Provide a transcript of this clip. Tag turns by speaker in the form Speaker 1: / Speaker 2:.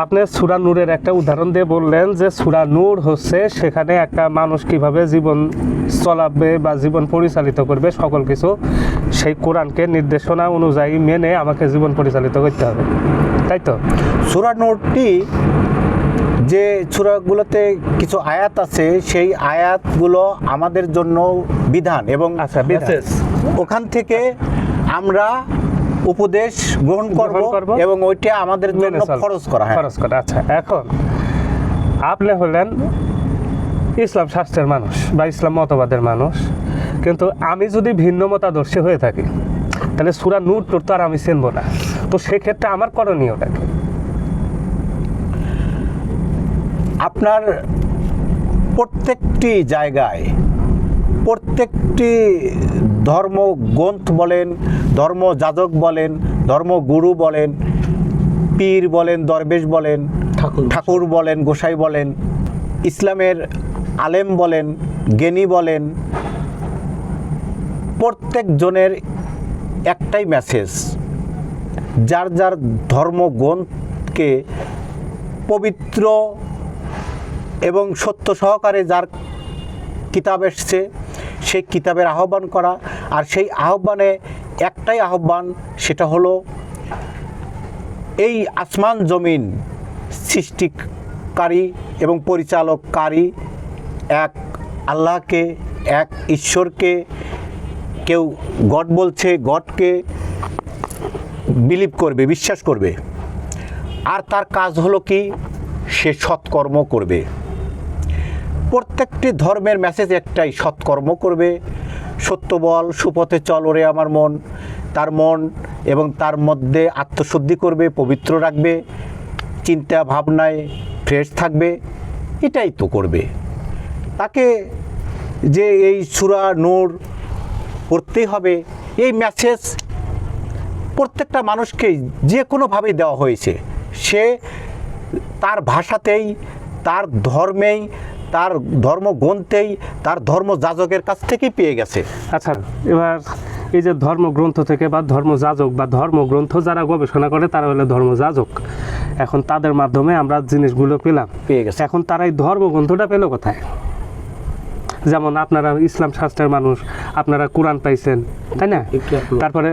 Speaker 1: আপনি সূরা নূরের একটা উদাহরণ দিয়ে বললেন যে সূরা নূর হচ্ছে সেখানে একটা মানুষ কিভাবে জীবন চলাবে বা জীবন পরিচালিত করবে সকল কিছু সেই কোরআনকে নির্দেশনা অনুযায়ী মেনে আমাকে জীবন পরিচালিত করতে হবে, তাই তো?
Speaker 2: সূরা নূরটি যে সূরাগুলোতে কিছু আয়াত আছে সেই আয়াতগুলো আমাদের জন্য বিধান এবং
Speaker 1: আচ্ছা, বিধান।
Speaker 2: মেসেজ। ওখান থেকে আমরা উপদেশ গ্রহণ করব এবং ওইটা আমাদের জন্য ফরজ করা হয়।
Speaker 1: ফরজ করা। আচ্ছা, এখন আপনি হলেন ইসলাম শাস্ত্রের মানুষ বা ইসলাম মতবাদের মানুষ, কিন্তু আমি যদি ভিন্ন মতাদর্শী হয়ে থাকি তাহলে সূরা নূর তো আর আমি চিনব না, তো সেক্ষেত্রে আমার করণীয়টা কি?
Speaker 2: আপনার প্রত্যেকটি জায়গায় প্রত্যেকটি ধর্মগ্রন্থ বলেন, ধর্মযাজক বলেন, ধর্মগুরু বলেন, পীর বলেন, দরবেশ বলেন, ঠাকুর বলেন, গোসাই বলেন, ইসলামের আলেম বলেন, জ্ঞানী বলেন, প্রত্যেকজনের একটাই মেসেজ, যার যার ধর্মগ্রন্থকে পবিত্র এবং সত্য সহকারে যার কিতাব এসছে সেই কিতাবের আহ্বান করা। আর সেই আহ্বানে একটাই আহ্বান, সেটা হলো এই আসমান জমিন সৃষ্টিকারী এবং পরিচালককারী এক আল্লাহকে, এক ঈশ্বরকে, কেউ গড বলছে, গডকে বিলিভ করবে, বিশ্বাস করবে। আর তার কাজ হলো কি, সে সৎকর্ম করবে। প্রত্যেকটি ধর্মের মেসেজ একটাই, সৎকর্ম করবে, সত্য বল, সুপথে চল ওরে আমার মন। তার মন এবং তার মধ্যে আত্মশুদ্ধি করবে, পবিত্র রাখবে, চিন্তা ভাবনায় ফ্রেশ থাকবে, এটাই তো করবে। তাকে যে এই সূরা নূর পড়তেই হবে, এই মেসেজ প্রত্যেকটা মানুষকেই যে কোনোভাবেই দেওয়া হয়েছে। সে তার ভাষাতেই, তার ধর্মেই, তার ধর্মগ্রন্থেই, তার ধর্মযাজকের কাছ থেকেই পেয়ে গেছে।
Speaker 1: আচ্ছা, এবার এই যে ধর্মগ্রন্থ থেকে বা ধর্মযাজক বা ধর্মগ্রন্থ যারা গবেষণা করে তারা হলো ধর্মযাজক, এখন তাদের মাধ্যমে আমরা জিনিসগুলো পেয়ে গেছে। এখন তারা এই ধর্মগ্রন্থটা পেলো কোথায়? যেমন আপনারা ইসলাম শাস্ত্রের মানুষ, আপনারা কোরআন পাইছেন, তাই না? তারপরে